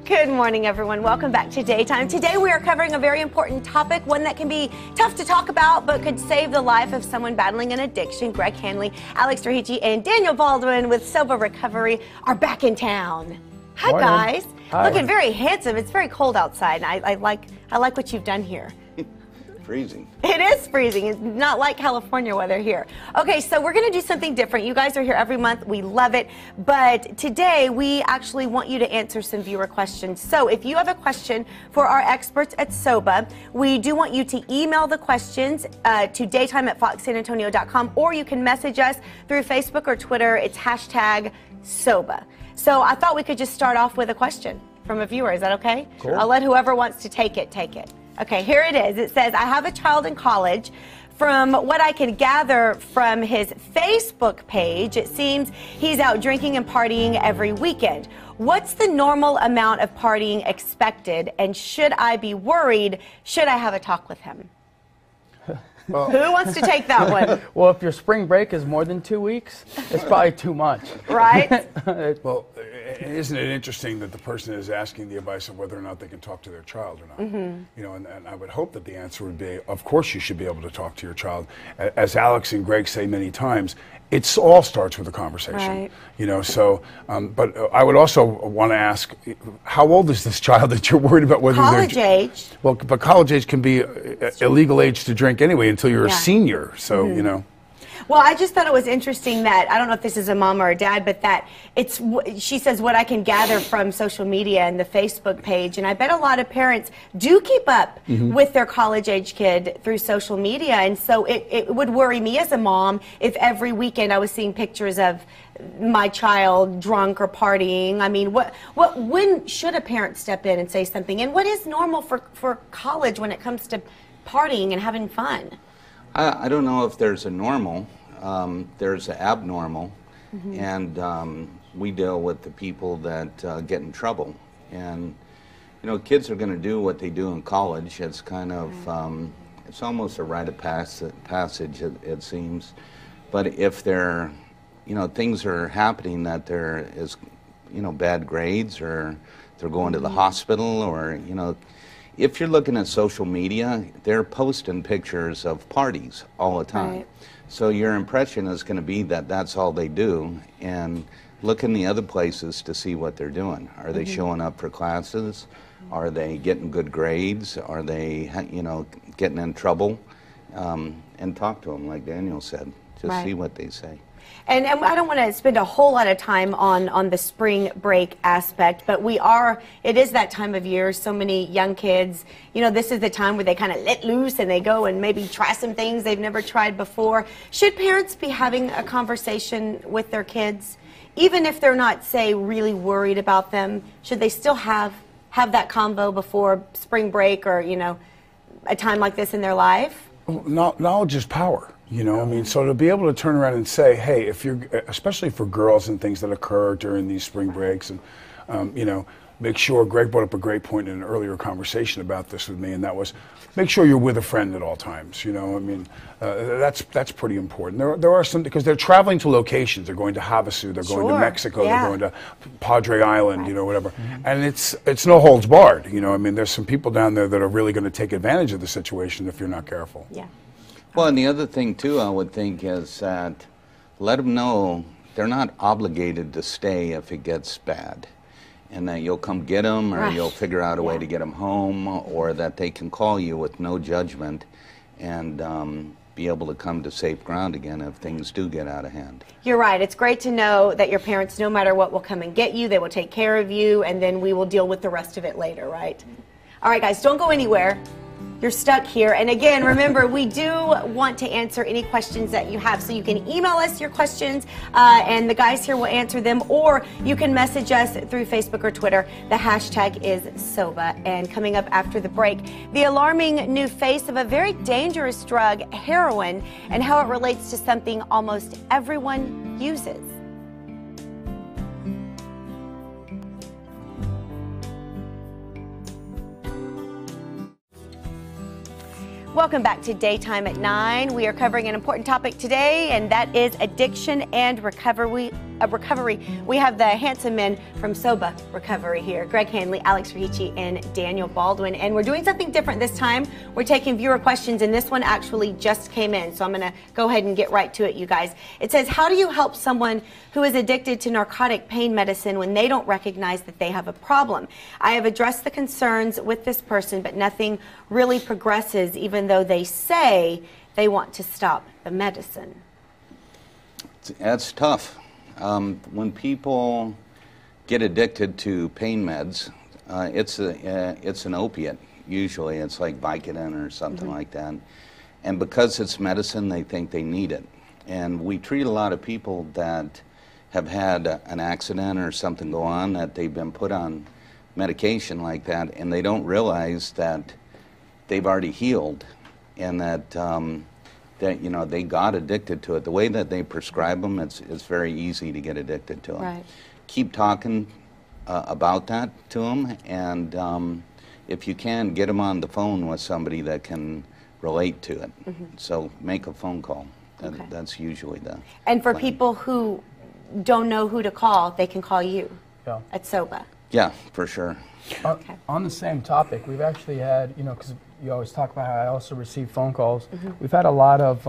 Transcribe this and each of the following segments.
Good morning, everyone. Welcome back to Daytime. Today we are covering a very important topic, one that can be tough to talk about, but could save the life of someone battling an addiction. Greg Hanley, Alex Terhici, and Daniel Baldwin with SOBA Recovery are back in town. Hi, morning. guys. Hi. Looking very handsome. It's very cold outside, and I like what you've done here. Freezing. It is freezing. It's not like California weather here. Okay, so we're going to do something different. You guys are here every month. We love it. But today, we actually want you to answer some viewer questions. So if you have a question for our experts at SOBA, we do want you to email the questions to daytime@foxsanantonio.com, or you can message us through Facebook or Twitter. It's hashtag SOBA. So I thought we could just start off with a question from a viewer. Is that okay? Cool. I'll let whoever wants to take it, take it. Okay, here it is. It says, I have a child in college. From what I can gather from his Facebook page, it seems he's out drinking and partying every weekend. What's the normal amount of partying expected, and should I be worried? Should I have a talk with him? Well, who wants to take that one? well, if your spring break is more than 2 weeks, it's probably too much. Right? Well, isn't it interesting that the person is asking the advice of whether or not they can talk to their child or not? Mm-hmm. You know, and I would hope that the answer would be, of course you should be able to talk to your child. As Alex and Greg say many times, it all starts with a conversation. Right. You know, so, but I would also want to ask, how old is this child that you're worried about whether College age. Well, but college age can be illegal age to drink anyway until you're a senior. So, you know. Well, I just thought it was interesting that, I don't know if this is a mom or a dad, but that she says what I can gather from social media and the Facebook page, and I bet a lot of parents do keep up with their college-age kid through social media, and so it would worry me as a mom if every weekend I was seeing pictures of my child drunk or partying. I mean, when should a parent step in and say something, and what is normal for college when it comes to partying and having fun? I don't know if there's a normal, there's an abnormal, and we deal with the people that get in trouble. And, you know, kids are going to do what they do in college. It's kind of, it's almost a rite of passage, it seems. But if there, you know, things are happening that there is, you know, bad grades, or they're going to the hospital, or, you know, if you're looking at social media, they're posting pictures of parties all the time. Right. So your impression is going to be that that's all they do, and look in the other places to see what they're doing. Are they showing up for classes? Are they getting good grades? Are they, you know, getting in trouble? And talk to them, like Daniel said. Just see what they say. And I don't want to spend a whole lot of time on the spring break aspect, but it is that time of year. So many young kids, you know, this is the time where they kind of let loose and they go and maybe try some things they've never tried before. Should parents be having a conversation with their kids, even if they're not, say, really worried about them? Should they still have that convo before spring break, or, you know, a time like this in their life? Knowledge is power. You know, I mean, so to be able to turn around and say, hey, if you're, especially for girls and things that occur during these spring breaks, and, you know, make sure, Greg brought up a great point in an earlier conversation about this with me, and that was, make sure you're with a friend at all times. You know, I mean, that's pretty important. There are some, because they're traveling to locations. They're going to Havasu, they're going to Mexico, they're going to Padre Island, you know, whatever. And it's no holds barred. You know, I mean, there's some people down there that are really going to take advantage of the situation if you're not careful. Yeah. Well, and the other thing, too, I would think is that let them know they're not obligated to stay if it gets bad, and that you'll come get them, or you'll figure out a way to get them home, or that they can call you with no judgment and be able to come to safe ground again if things do get out of hand. You're right. It's great to know that your parents, no matter what, will come and get you. They will take care of you, and then we will deal with the rest of it later, right? All right, guys, don't go anywhere. You're stuck here. And again, remember, we do want to answer any questions that you have. So you can email us your questions, and the guys here will answer them, or you can message us through Facebook or Twitter. The hashtag is SOBA. And coming up after the break, the alarming new face of a very dangerous drug, heroin, and how it relates to something almost everyone uses. Welcome back to Daytime at 9. We are covering an important topic today, and that is addiction and recovery of recovery. We have the handsome men from SOBA Recovery here, Greg Hanley, Alex Ricci, and Daniel Baldwin. And we're doing something different this time. We're taking viewer questions, and this one actually just came in. So I'm going to go ahead and get right to it, you guys. It says, how do you help someone who is addicted to narcotic pain medicine when they don't recognize that they have a problem? I have addressed the concerns with this person, but nothing really progresses, even though they say they want to stop the medicine. That's tough. When people get addicted to pain meds, it's an opiate. Usually it's like Vicodin or something like that. And because it's medicine, they think they need it. And we treat a lot of people that have had an accident or something go on, that they've been put on medication like that, and they don't realize that they've already healed, and that that they got addicted to it. The way that they prescribe them, it's very easy to get addicted to them. Right. Keep talking about that to them, and if you can, get them on the phone with somebody that can relate to it. So make a phone call. That's usually the And for plan. people who don't know who to call, they can call you at SOBA. Yeah, for sure. On the same topic, we've actually had, because you always talk about how I also receive phone calls. We've had a lot of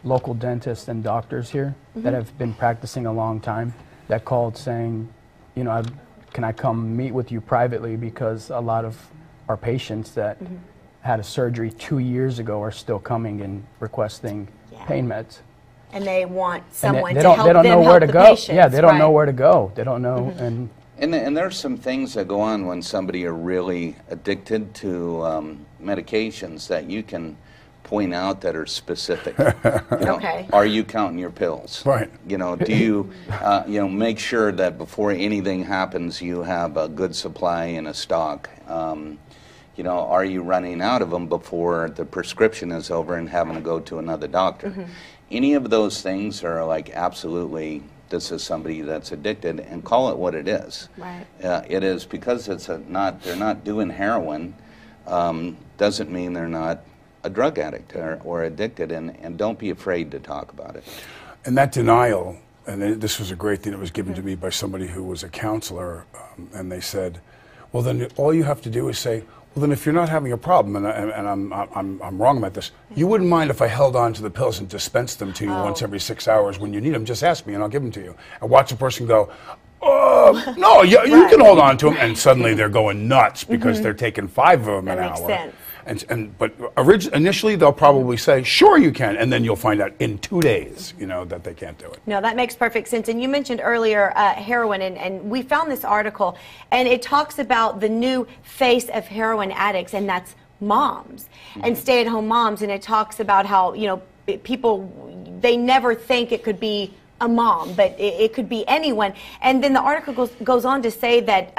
local dentists and doctors here that have been practicing a long time that called saying, can I come meet with you privately, because a lot of our patients that had a surgery 2 years ago are still coming and requesting pain meds. And they want someone they to help they don't them know help where to the go. patients. Yeah, they don't know where to go. They don't know. And there's some things that go on when somebody are really addicted to medications that you can point out that are specific. Are you counting your pills? Right. Do you make sure that before anything happens you have a good supply and a stock? Are you running out of them before the prescription is over and having to go to another doctor? Any of those things are like, absolutely, this is somebody that's addicted, and call it what it is. Right. It is, because they're not doing heroin, doesn't mean they're not a drug addict or addicted, and don't be afraid to talk about it. And that denial, and this was a great thing that was given to me by somebody who was a counselor, and they said, well, then all you have to do is say, well, then if you're not having a problem, and I'm wrong about this, you wouldn't mind if I held on to the pills and dispensed them to you once every 6 hours when you need them. Just ask me and I'll give them to you. And watch the person go, no, you can hold on to them, and suddenly they're going nuts because they're taking 5 of them an hour. That makes sense. But initially they'll probably say, sure you can, and then you'll find out in 2 days, that they can't do it. No, that makes perfect sense. And you mentioned earlier heroin, and we found this article, and it talks about the new face of heroin addicts, and that's moms and stay-at-home moms. And it talks about how, people, they never think it could be a mom, but it could be anyone. And then the article goes on to say that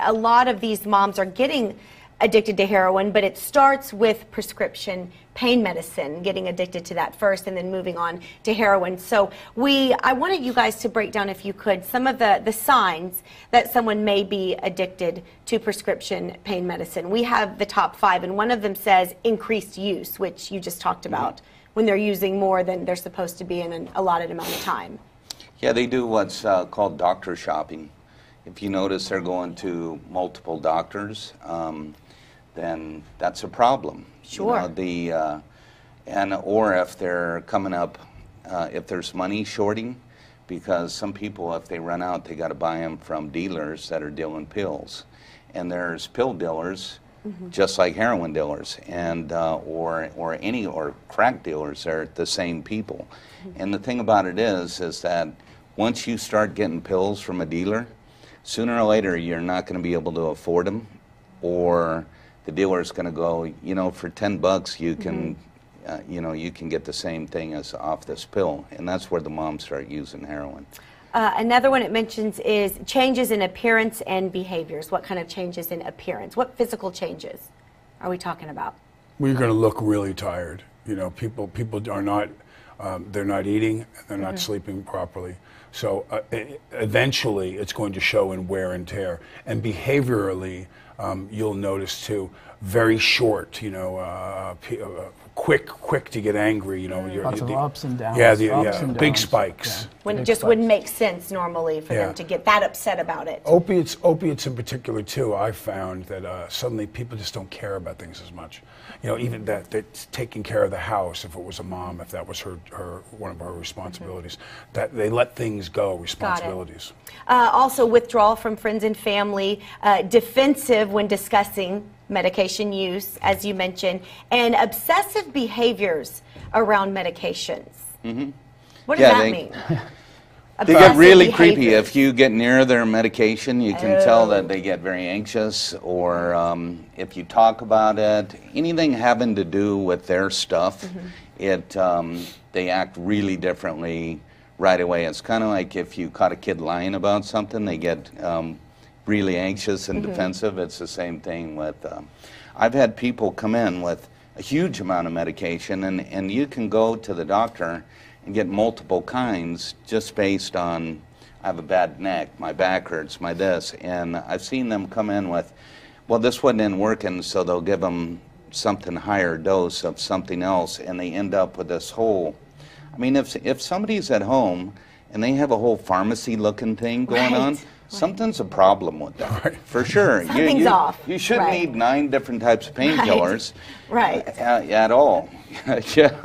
a lot of these moms are getting addicted to heroin, but it starts with prescription pain medicine, getting addicted to that first and then moving on to heroin. So I wanted you guys to break down, if you could, some of the signs that someone may be addicted to prescription pain medicine. We have the top 5, and one of them says increased use, which you just talked about, when they're using more than they're supposed to be in an allotted amount of time. Yeah, they do what's called doctor shopping. If you notice they're going to multiple doctors, then that's a problem. Sure. Or if they're coming up, if there's money shorting, because some people, if they run out, they got to buy them from dealers that are dealing pills, and there's pill dealers, just like heroin dealers, and or crack dealers. They're the same people. And the thing about it is that once you start getting pills from a dealer, sooner or later you're not going to be able to afford them, or the dealer's going to go, for $10 you can, you can get the same thing as off this pill, and that's where the moms start using heroin. Another one it mentions is changes in appearance and behaviors. What kind of changes in appearance? What physical changes are we talking about? Well, you're going to look really tired. People are not, they're not eating, they're not sleeping properly. So eventually it's going to show in wear and tear. And behaviorally, you'll notice too, very short, quick to get angry, Lots of ups and downs. Yeah, and big downs. spikes. Yeah. When Big it just spikes. wouldn't make sense normally for Yeah. them to get that upset about it. Opiates in particular too, I found that suddenly people just don't care about things as much. Even that taking care of the house, if it was a mom, if that was her one of her responsibilities, that they let things go, responsibilities. Also, withdrawal from friends and family, defensive when discussing medication use, as you mentioned, and obsessive behaviors around medications. What does that mean? They get really Obsessive creepy. behaviors. If you get near their medication, you can tell that they get very anxious, or if you talk about it, anything having to do with their stuff, they act really differently right away. It's kind of like if you caught a kid lying about something, they get really anxious and defensive. It's the same thing with, I've had people come in with a huge amount of medication, and you can go to the doctor and get multiple kinds just based on, I have a bad neck, my back hurts, my this, and I've seen them come in with, well, this one isn't working, so they'll give them something higher dose of something else, and they end up with this whole, I mean, if somebody's at home and they have a whole pharmacy-looking thing going on, something's a problem with that, for sure. Something's off. You shouldn't need 9 different types of painkillers at all. Yeah,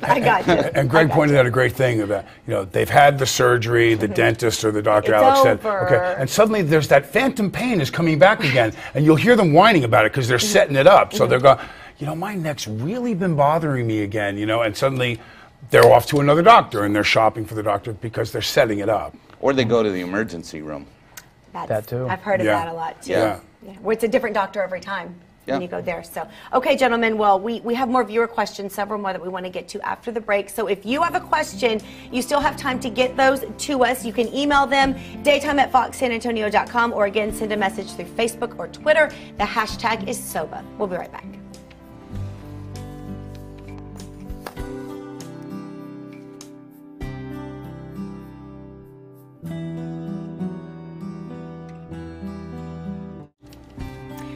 I got you. And Greg pointed out a great thing about, they've had the surgery, the dentist or the doctor, It's Alex said, over. okay, and suddenly there's that phantom pain is coming back again, and you'll hear them whining about it because they're setting it up. So they're going, my neck's really been bothering me again, and suddenly they're off to another doctor and they're shopping for the doctor because they're setting it up. Or they go to the emergency room. That too. I've heard of that a lot too. Yeah. Where it's a different doctor every time when Yeah. you go there. So, okay, gentlemen, well, we have more viewer questions, several more that we want to get to after the break. So if you have a question, you still have time to get those to us. You can email them, daytime@foxsanantonio.com, or again, send a message through Facebook or Twitter. The hashtag is SOBA. We'll be right back.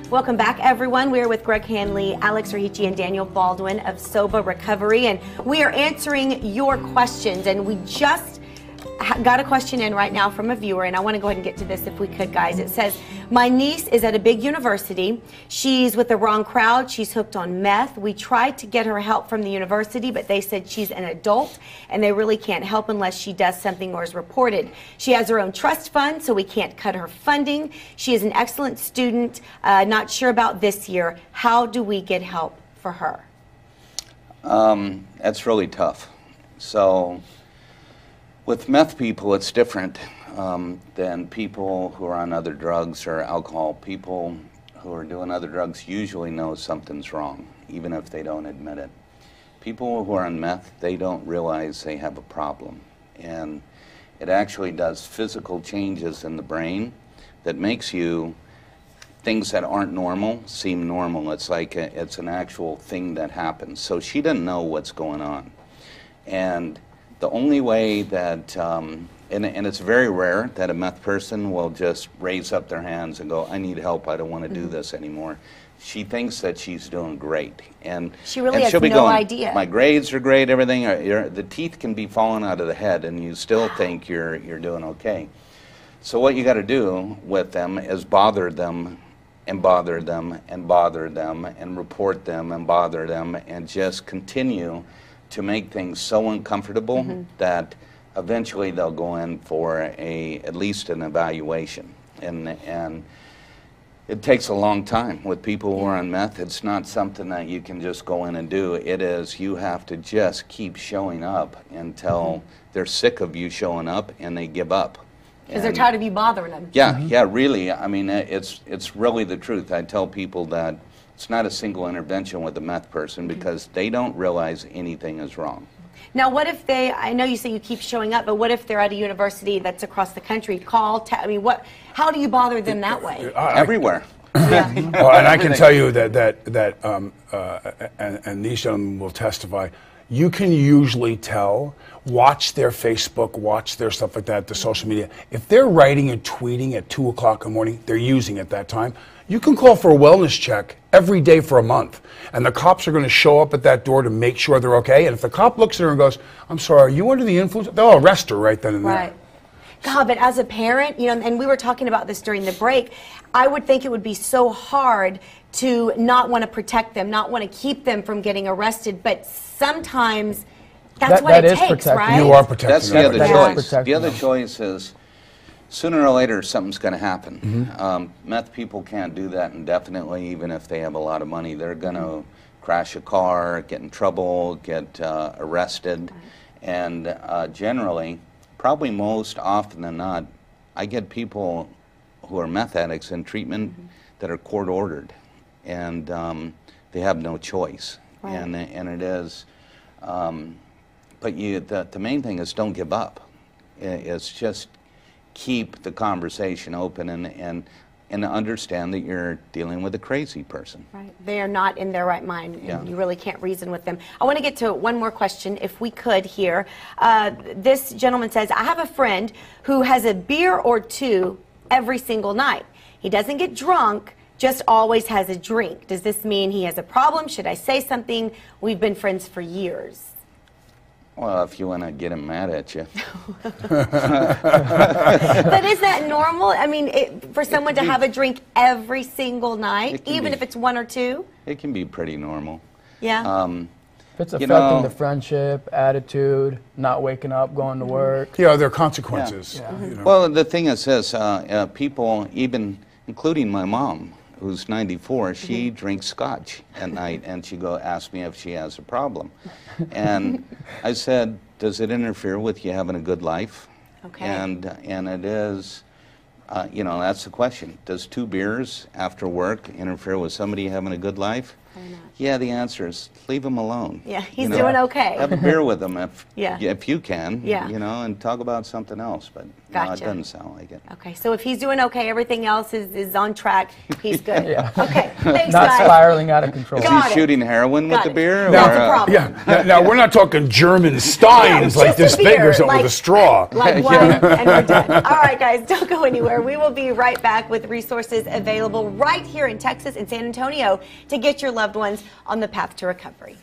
Welcome back, everyone. We are with Greg Hanley, Alex Rahichi, and Daniel Baldwin of SOBA Recovery, and we are answering your questions. And we just got a question in right now from a viewer, and I want to go ahead and get to this if we could, guys. It says, my niece is at a big university. She's with the wrong crowd. She's hooked on meth. We tried to get her help from the university, but they said she's an adult, and they really can't help unless she does something or is reported. She has her own trust fund, so we can't cut her funding. She is an excellent student, not sure about this year. How do we get help for her? That's really tough. So with meth people, it's different than people who are on other drugs or alcohol. People who are doing other drugs usually know something's wrong, even if they don't admit it. People who are on meth, they don't realize they have a problem. And it actually does physical changes in the brain that makes you, things that aren't normal seem normal. It's like it's an actual thing that happens. So she doesn't know what's going on. And the only way that, and it's very rare that a meth person will just raise up their hands and go, I need help, I don't want to do this anymore. She thinks that she's doing great. And She really and has she'll be no going, idea. My grades are great, everything. The teeth can be falling out of the head and you still think you're doing okay. So what you got to do with them is bother them and bother them and bother them and report them and bother them and just continue to make things so uncomfortable that eventually they'll go in for at least an evaluation. And it takes a long time with people who are on meth. It's not something that you can just go in and do. It is, you have to just keep showing up until they're sick of you showing up and they give up. Because they're tired of you bothering them. Yeah, yeah, really. I mean, it's really the truth. I tell people that it's not a single intervention with a meth person because they don't realize anything is wrong. Now, what if they, I know you say you keep showing up, but what if they're at a university that's across the country? I mean, how do you bother them that way? Everywhere. Well, and I can tell you that and these gentlemen will testify, you can usually tell, watch their Facebook, watch their stuff like that, the social media. If they're writing and tweeting at 2 o'clock in the morning, they're using it that time. You can call for a wellness check every day for a month. And the cops are going to show up at that door to make sure they're okay. And if the cop looks at her and goes, I'm sorry, are you under the influence? They'll arrest her right then and there. Right. God, but as a parent, you know, and we were talking about this during the break, I would think it would be so hard to not want to protect them, not want to keep them from getting arrested, but sometimes that's what it takes, right? You are protecting That's the them. other choice. The other choice is sooner or later something's going to happen. Meth people can't do that indefinitely, even if they have a lot of money. They're going to crash a car, get in trouble, get arrested, and generally, probably most often than not, I get people who are meth addicts in treatment that are court ordered, and they have no choice. Right. And it is, but the main thing is don't give up. It's just keep the conversation open and understand that you're dealing with a crazy person. Right. They are not in their right mind, and Yeah. you really can't reason with them. I want to get to one more question, if we could here. This gentleman says, I have a friend who has a beer or two every single night. He doesn't get drunk, just always has a drink. Does this mean he has a problem? Should I say something? We've been friends for years. Well, if you want to get him mad at you. But is that normal? I mean, for someone to have a drink every single night, even if it's one or two? It can be pretty normal. Yeah. If it's affecting the friendship, attitude, not waking up, going to work. Yeah, there are consequences. Yeah. You know. Well, the thing is this, people, even including my mom, who's 94, she drinks scotch at night, and she asks me if she has a problem. And I said, does it interfere with you having a good life? Okay. And it is, you know, that's the question. Does 2 beers after work interfere with somebody having a good life? Probably not. Yeah, the answer is leave him alone. Yeah, he's You know, doing okay. Have a beer with him if you can, Yeah. you know, and talk about something else. But no, Gotcha. it doesn't sound like it. Okay, so if he's doing okay, everything else is on track, he's good. Yeah. Okay, thanks Not guys. spiraling out of control. Is Got he it. shooting heroin with Got the it. beer? That's or, a problem. Yeah. Now, we're not talking German steins like just this a big beer, or something like- with a straw. Like one, and we're done. All right, guys, don't go anywhere. We will be right back with resources available right here in Texas and San Antonio to get your loved ones on the path to recovery.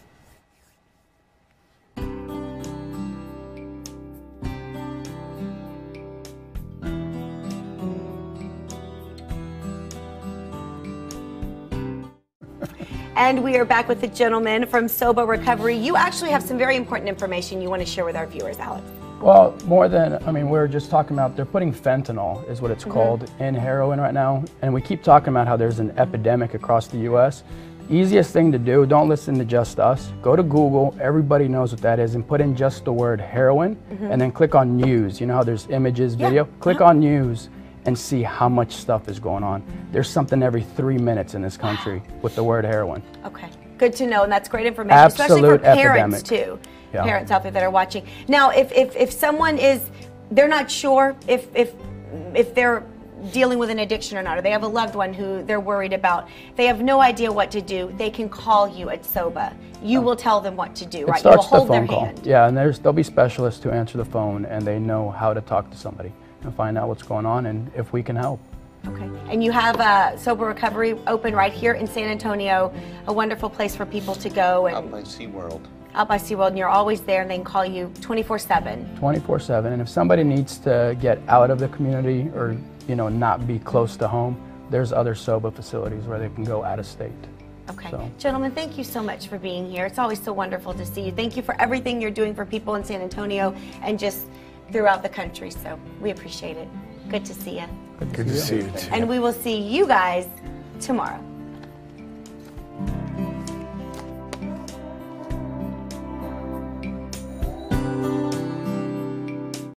And we are back with the gentleman from SOBA Recovery. You actually have some very important information you want to share with our viewers, Alex. Well, more than, I mean, we were just talking about, they're putting fentanyl, is what it's called, in heroin right now. And we keep talking about how there's an epidemic across the U.S. Easiest thing to do, don't listen to just us. Go to Google, everybody knows what that is, and put in just the word heroin, and then click on news. You know how there's images, video? Click on news and see how much stuff is going on. There's something every 3 minutes in this country with the word heroin. Okay, good to know, and that's great information, Absolute especially for parents epidemic. too. Yeah. Parents out there that are watching. Now, if someone is, they're not sure if they're dealing with an addiction or not, or they have a loved one who they're worried about, they have no idea what to do, they can call you at SOBA. You will tell them what to do, right? You will Starts the hold their phone call. hand. Yeah, and there'll be specialists who answer the phone, and they know how to talk to somebody and find out what's going on and if we can help. Okay, and you have SOBA Recovery open right here in San Antonio, a wonderful place for people to go. And Out by SeaWorld. out by SeaWorld, and you're always there, and they can call you 24/7. 24/7, and if somebody needs to get out of the community or, you know, not be close to home, there's other SOBA facilities where they can go out of state. Okay. So. Gentlemen, thank you so much for being here. It's always so wonderful to see you. Thank you for everything you're doing for people in San Antonio and just throughout the country. So we appreciate it. Good to see you. Good to see you. And we will see you guys tomorrow.